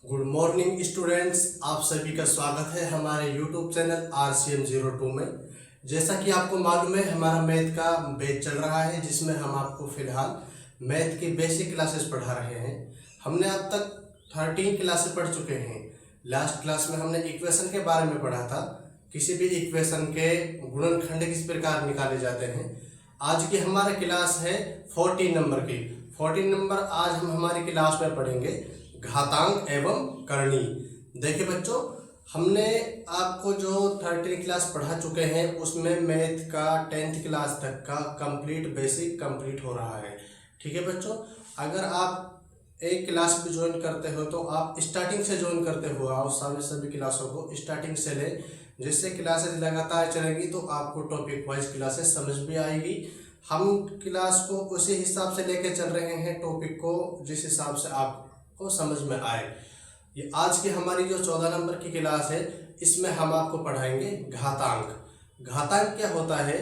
Good morning students, आप सभी का स्वागत है हमारे यूट्यूब चैनल RCM02 में। जैसा कि आपको मालूम है, हमारा मैथ का बैच चल रहा है जिसमें हम आपको फिलहाल मैथ की बेसिक क्लासेस पढ़ा रहे हैं। हमने अब तक 13 क्लासेस पढ़ चुके हैं। लास्ट क्लास में हमने इक्वेशन के बारे में पढ़ा था, किसी भी इक्वेशन के गुणनखंड किस प्रकार निकाले जाते हैं। आज की हमारी क्लास है 14 नंबर की। 14 नंबर आज हम हमारी क्लास में पढ़ेंगे घातांक एवं करणी। देखिए बच्चों, हमने आपको जो 13 क्लास पढ़ा चुके हैं उसमें मैथ का 10th क्लास तक का कंप्लीट बेसिक कंप्लीट हो रहा है। ठीक है बच्चों, अगर आप एक क्लास भी ज्वाइन करते हो तो आप स्टार्टिंग से ज्वाइन करते हो, आप सभी क्लासों को स्टार्टिंग से ले, जिससे क्लासेस लगातार चलेंगी तो आपको टॉपिक वाइज क्लासेस समझ भी आएगी। हम क्लास को उसी हिसाब से लेके चल रहे हैं, टॉपिक को जिस हिसाब से आपको समझ में आए। ये आज की हमारी जो 14 नंबर की क्लास है, इसमें हम आपको पढ़ाएंगे घातांक। घातांक क्या होता है?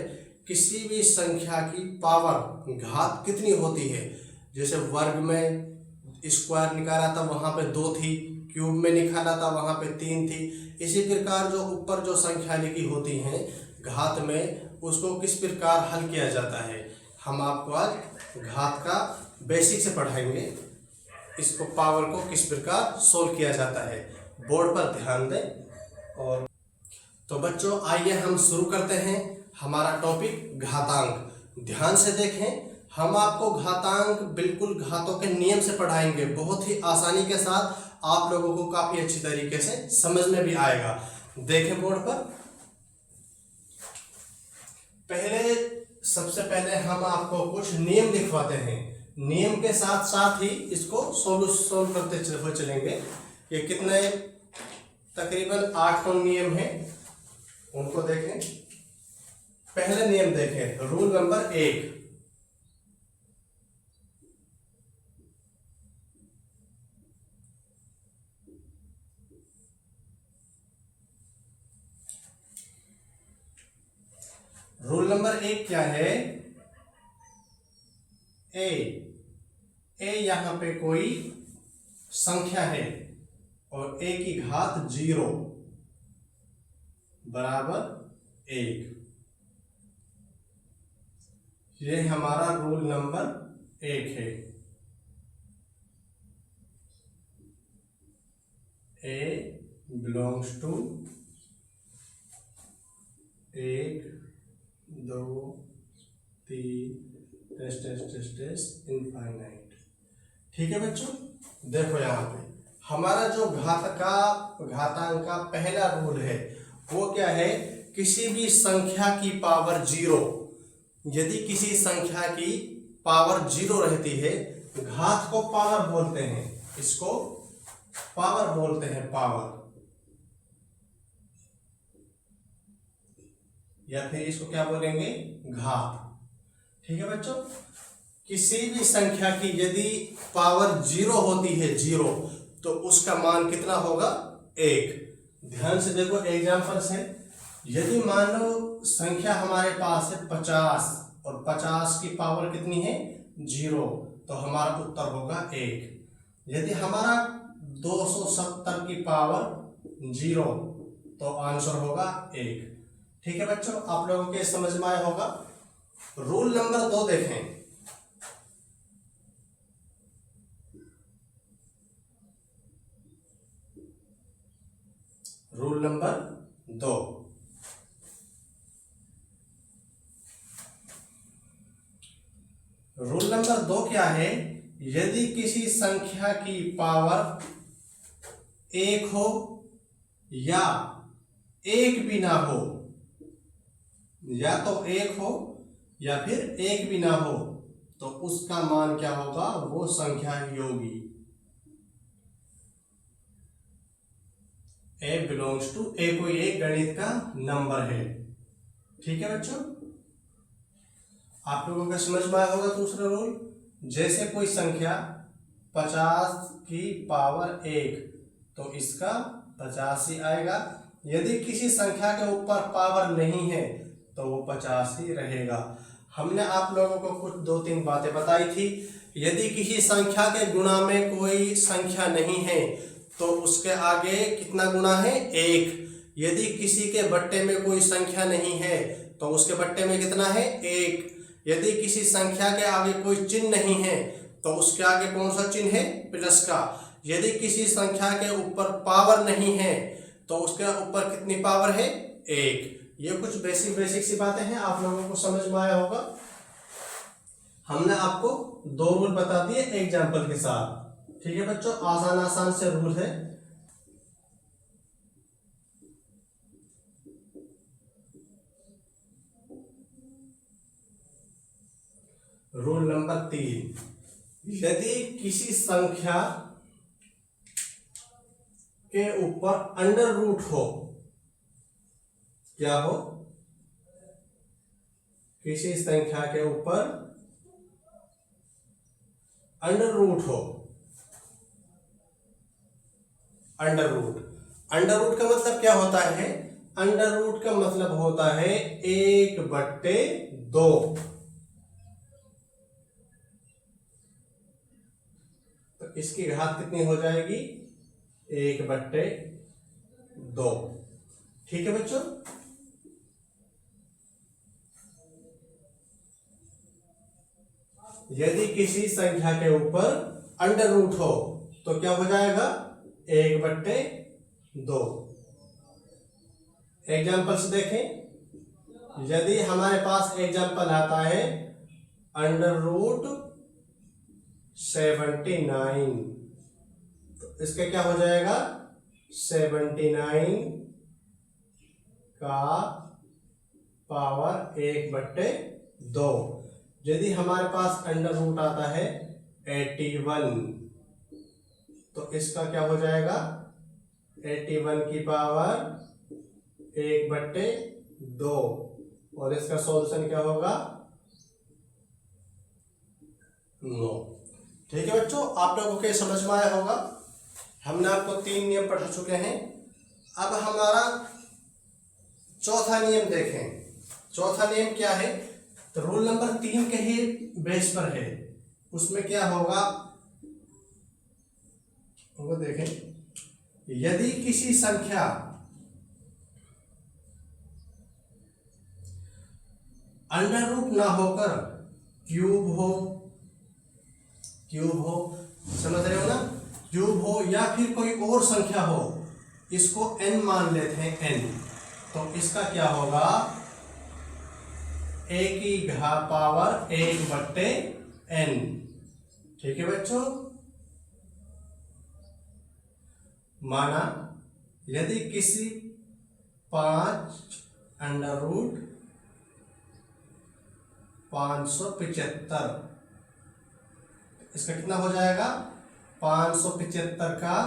किसी भी संख्या की पावर घात कितनी होती है। जैसे वर्ग में स्क्वायर निकाला था वहां पे 2 थी, क्यूब में निकाला था वहां पे 3 थी। इसी प्रकार जो ऊपर जो संख्या लिखी होती हैं घात में, उसको किस प्रकार हल किया जाता है, हम आपको आज घात का बेसिक से पढ़ाएंगे। इसको पावर को किस प्रकार सोल्व किया जाता है, बोर्ड पर ध्यान दें। और तो बच्चों, आइए हम शुरू करते हैं हमारा टॉपिक घातांक। ध्यान से देखें, हम आपको घातांक बिल्कुल घातों के नियम से पढ़ाएंगे, बहुत ही आसानी के साथ। आप लोगों को काफी अच्छी तरीके से समझ में भी आएगा। देखें बोर्ड पर, सबसे पहले हम आपको कुछ नियम लिखवाते हैं। नियम के साथ साथ ही इसको सोल्व करते हुए चलेंगे। ये कितने तकरीबन 8 नियम हैं, उनको देखें। पहले नियम देखें, रूल नंबर 1। रूल नंबर 1 क्या है? ए यहां पे कोई संख्या है और ए की घात 0 बराबर 1। ये हमारा रूल नंबर 1 है। ए बिलोंग्स टू 1 2 3 इनफाइनाइट। ठीक है बच्चों, देखो यहाँ पे हमारा जो घातांक का पहला रूल है वो क्या है? किसी भी संख्या की पावर 0, यदि किसी संख्या की पावर 0 रहती है, घात को पावर बोलते हैं, इसको पावर बोलते हैं, पावर, या फिर इसको क्या बोलेंगे? घात। ठीक है बच्चों, किसी भी संख्या की यदि पावर 0 होती है, 0, तो उसका मान कितना होगा? 1। ध्यान से देखो एग्जांपल से, यदि मान लो संख्या हमारे पास है 50 और 50 की पावर कितनी है? 0, तो हमारा उत्तर होगा 1। यदि हमारा 270 की पावर 0, तो आंसर होगा 1। ठीक है बच्चों, आप लोगों के समझ में आया होगा। रूल नंबर 2 देखें। रूल नंबर 2, रूल नंबर 2 क्या है? यदि किसी संख्या की पावर 1 हो या 1 भी ना हो, या तो 1 हो या फिर 1 भी ना हो, तो उसका मान क्या होगा? वो संख्या ही होगी। ए बिलोंग्स टू, ए कोई एक गणित का नंबर है। ठीक है बच्चों, आप लोगों का समझ में आया होगा दूसरा रूल। जैसे कोई संख्या 50 की पावर 1, तो इसका 50 ही आएगा। यदि किसी संख्या के ऊपर पावर नहीं है तो वो 50 ही रहेगा। हमने आप लोगों को कुछ 2-3 बातें बताई थी। यदि किसी संख्या के गुणा में कोई संख्या नहीं है तो उसके आगे कितना गुना है, 1। यदि किसी के बट्टे में कोई संख्या नहीं है तो उसके बट्टे में कितना है, 1। यदि किसी संख्या के आगे कोई चिन्ह नहीं है तो उसके आगे कौन सा चिन्ह है, प्लस का। यदि किसी संख्या के ऊपर पावर नहीं है तो उसके ऊपर कितनी पावर है, 1। ये कुछ बेसिक सी बातें हैं, आप लोगों को समझ में आया होगा। हमने आपको 2 रूल बता दिए एग्जाम्पल के साथ। ठीक है बच्चों, आसान से रूल है। रूल नंबर 3, यदि किसी संख्या के ऊपर अंडर रूट हो, क्या हो, किसी संख्या के ऊपर अंडर रूट हो। अंडर रूट का मतलब क्या होता है, अंडर रूट का मतलब होता है 1/2। तो इसकी घात कितनी हो जाएगी, 1/2। ठीक है बच्चों, यदि किसी संख्या के ऊपर अंडर रूट हो तो क्या हो जाएगा, 1/2। एग्जाम्पल से देखें, यदि हमारे पास एग्जाम्पल आता है अंडर रूट 79, तो इसका क्या हो जाएगा, 79 का पावर 1/2। यदि हमारे पास अंडर रूट आता है 81, तो इसका क्या हो जाएगा, 81 की पावर 1/2, और इसका सॉल्यूशन क्या होगा, 9। ठीक है बच्चों, आप लोगों के समझ में आया होगा। हमने आपको 3 नियम पढ़ा चुके हैं। अब हमारा चौथा नियम देखें। चौथा नियम क्या है, तो रूल नंबर 3 के ही बेस पर है। उसमें क्या होगा, वो देखें, यदि किसी संख्या अंडर रूट ना होकर क्यूब हो, समझ रहे हो ना, क्यूब हो या फिर कोई और संख्या हो, इसको n मान लेते हैं, n, तो इसका क्या होगा, a की पावर 1/n। ठीक है बच्चों, माना यदि किसी 5 अंडर रूट 575, इसका कितना हो जाएगा, 575 का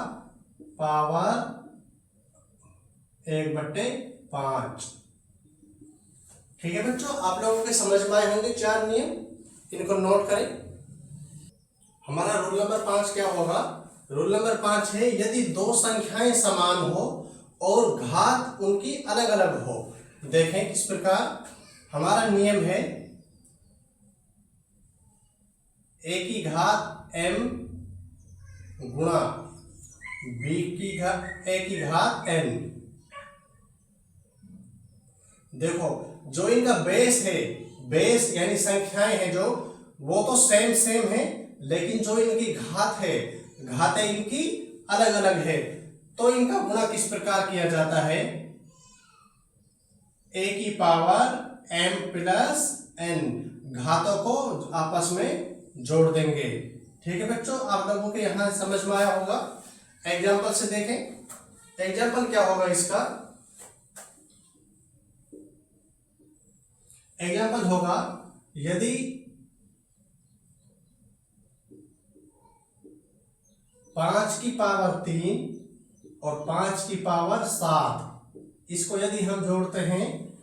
पावर 1/5। ठीक है बच्चों, आप लोगों के समझ में आए होंगे 4 नियम, इनको नोट करें। हमारा रूल नंबर 5 क्या होगा, रूल नंबर 5 है, यदि 2 संख्याएं समान हो और घात उनकी अलग अलग हो। देखें किस प्रकार, हमारा नियम है a की घात m गुणा a की घात n। देखो, जो इनका बेस है, बेस यानी संख्याएं हैं जो, वो तो सेम है, लेकिन जो इनकी घात है, घातें इनकी अलग अलग है। तो इनका गुणा किस प्रकार किया जाता है, a की पावर m प्लस n, घातों को आपस में जोड़ देंगे। ठीक है बच्चों, आप लोगों के यहां समझ में आया होगा। एग्जाम्पल से देखें, एग्जाम्पल क्या होगा इसका, एग्जाम्पल होगा, यदि 5 की पावर 3 और 5 की पावर 7, इसको यदि हम जोड़ते हैं,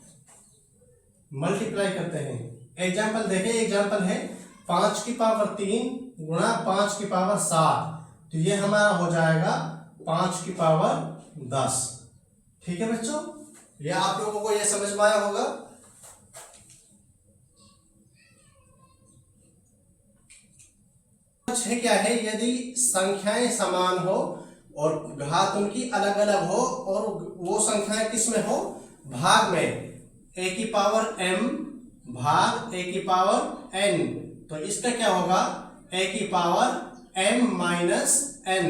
मल्टीप्लाई करते हैं। एग्जाम्पल देखें, एग्जाम्पल है 5 की पावर 3 गुणा 5 की पावर 7, तो ये हमारा हो जाएगा 5 की पावर 10। ठीक है बच्चों, ये आप लोगों को ये समझ में आया होगा। है क्या है, यदि संख्याएं समान हो और घात उनकी अलग अलग हो और वो संख्याएं किस में हो, भाग में, ए की पावर m भाग ए की पावर n। तो इसका क्या होगा, ए की पावर m माइनस n।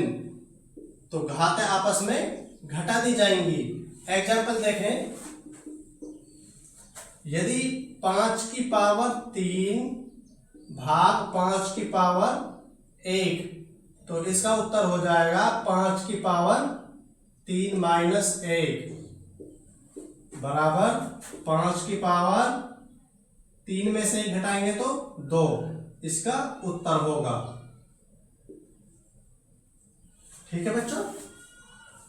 तो घातें आपस में घटा दी जाएंगी। एग्जाम्पल देखें, यदि 5 की पावर 3 भाग 5 की पावर 1, तो इसका उत्तर हो जाएगा 5 की पावर 3 माइनस 1 बराबर 5 की पावर 3 में से 1 घटाएंगे तो 2, इसका उत्तर होगा। ठीक है बच्चों,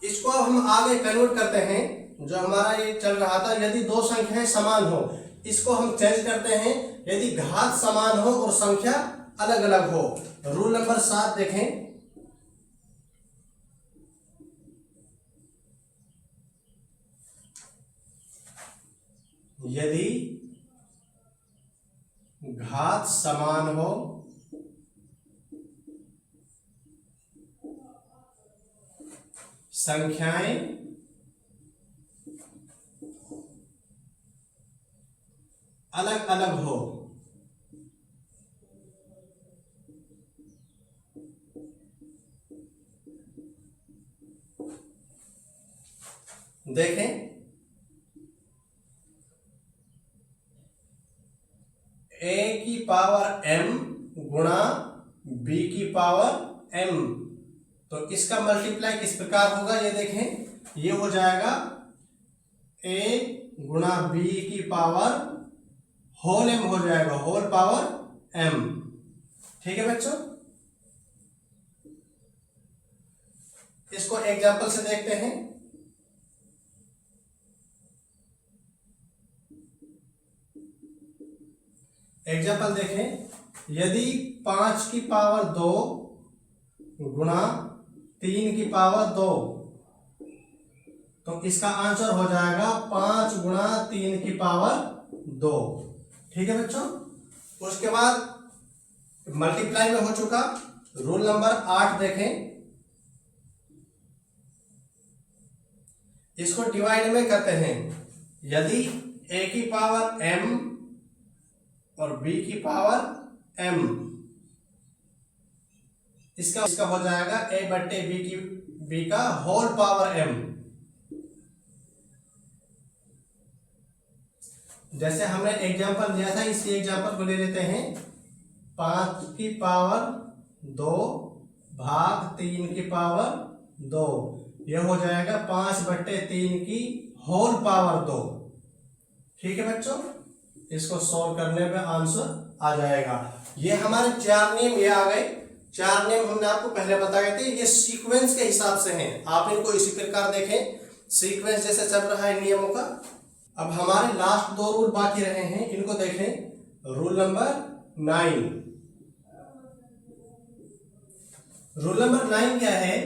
इसको अब हम आगे कन्वर्ट करते हैं। जो हमारा ये चल रहा था, यदि दो संख्याएं समान हो, इसको हम चेंज करते हैं यदि घात समान हो और संख्या अलग अलग हो। रूल नंबर 7 देखें, यदि घात समान हो संख्याएं अलग अलग हो, देखें a की पावर m गुणा b की पावर m, तो इसका मल्टीप्लाई किस प्रकार होगा ये देखें, ये हो जाएगा a गुणा b की पावर होल m हो जाएगा, होल पावर m। ठीक है बच्चों, इसको एग्जांपल से देखते हैं। एग्जांपल देखें, यदि 5 की पावर 2 गुणा 3 की पावर 2, तो इसका आंसर हो जाएगा 5 गुणा 3 की पावर 2। ठीक है बच्चों, उसके बाद मल्टीप्लाई में हो चुका। रूल नंबर 8 देखें, इसको डिवाइड में करते हैं। यदि a की पावर m और b की पावर m, इसका हो जाएगा a बट्टे b का होल पावर m। जैसे हमने एग्जांपल दिया था, इसी एग्जांपल को ले लेते हैं। 5 की पावर 2 भाग 3 की पावर 2, यह हो जाएगा 5 बट्टे 3 की होल पावर 2। ठीक है बच्चों, इसको सॉल्व करने पे आंसर आ जाएगा। ये हमारे 4 नियम ये आ गए। 4 नियम हमने आपको पहले बताए थे, ये सीक्वेंस के हिसाब से हैं। आप इनको इसी प्रकार देखें, सीक्वेंस जैसे चल रहा है नियमों का। अब हमारे लास्ट 2 रूल बाकी रहे हैं, इनको देखें। रूल नंबर 9, रूल नंबर 9 क्या है,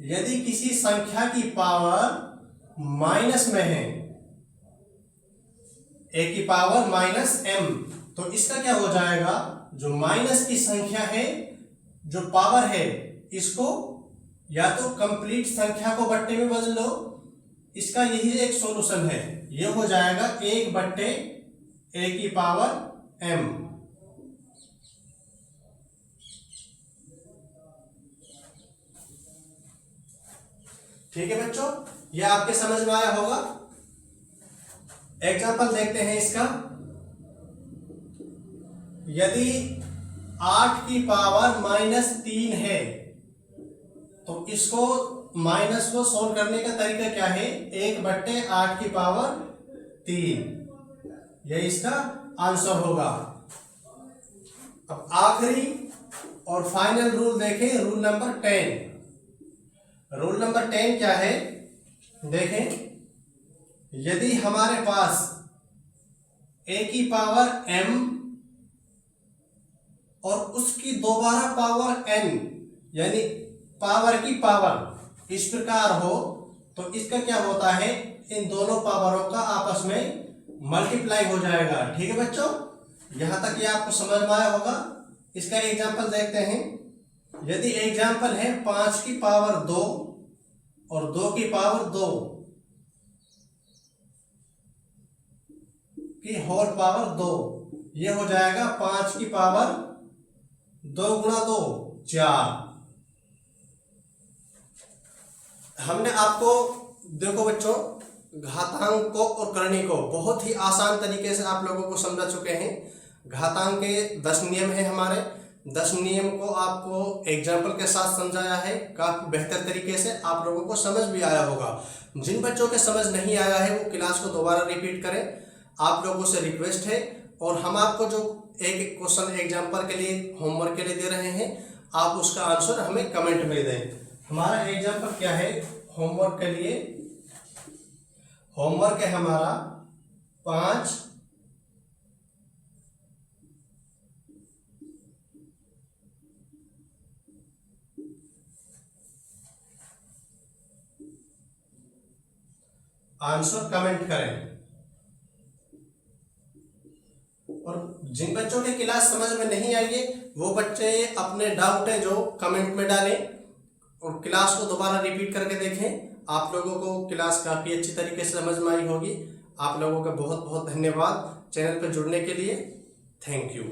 यदि किसी संख्या की पावर माइनस में है, a की पावर माइनस m, तो इसका क्या हो जाएगा, जो माइनस की संख्या है, जो पावर है, इसको या तो कंप्लीट संख्या को बट्टे में बदल लो, इसका यही एक सॉल्यूशन है। ये हो जाएगा 1 बट्टे a की पावर m। ठीक है बच्चों, ये आपके समझ में आया होगा। एग्जांपल देखते हैं इसका। यदि 8 की पावर -3 है, तो इसको माइनस को सोल्व करने का तरीका क्या है, 1 बट्टे 8 की पावर 3, यह इसका आंसर होगा। अब आखिरी और फाइनल रूल देखें, रूल नंबर 10। रूल नंबर 10 क्या है, देखें। यदि हमारे पास a की पावर m और उसकी दोबारा पावर n, यानी पावर की पावर इस प्रकार हो, तो इसका क्या होता है, इन दोनों पावरों का आपस में मल्टीप्लाई हो जाएगा। ठीक है बच्चों, यहां तक ये आपको समझ में आया होगा। इसका एग्जांपल देखते हैं। यदि एग्जांपल है 5 की पावर 2 और 2 की पावर 2 की होल पावर 2, ये हो जाएगा 5 की पावर 2 गुणा 2 4। हमने आपको देखो बच्चों घातांक को और करनी को बहुत ही आसान तरीके से आप लोगों को समझा चुके हैं। घातांक के 10 नियम है हमारे, 10 नियम को आपको एग्जाम्पल के साथ समझाया है, काफी बेहतर तरीके से आप लोगों को समझ भी आया होगा। जिन बच्चों के समझ नहीं आया है वो क्लास को दोबारा रिपीट करें, आप लोगों से रिक्वेस्ट है। और हम आपको जो एक क्वेश्चन एग्जाम्पल के लिए होमवर्क के लिए दे रहे हैं, आप उसका आंसर हमें कमेंट में दें। हमारा एग्जाम्पल क्या है होमवर्क के लिए? होमवर्क है हमारा 5 आंसर कमेंट करें। और जिन बच्चों की क्लास समझ में नहीं आई है वो बच्चे अपने डाउट है जो कमेंट में डालें और क्लास को दोबारा रिपीट करके देखें। आप लोगों को क्लास काफ़ी अच्छी तरीके से समझ में आई होगी। आप लोगों का बहुत बहुत धन्यवाद चैनल पर जुड़ने के लिए। Thank you.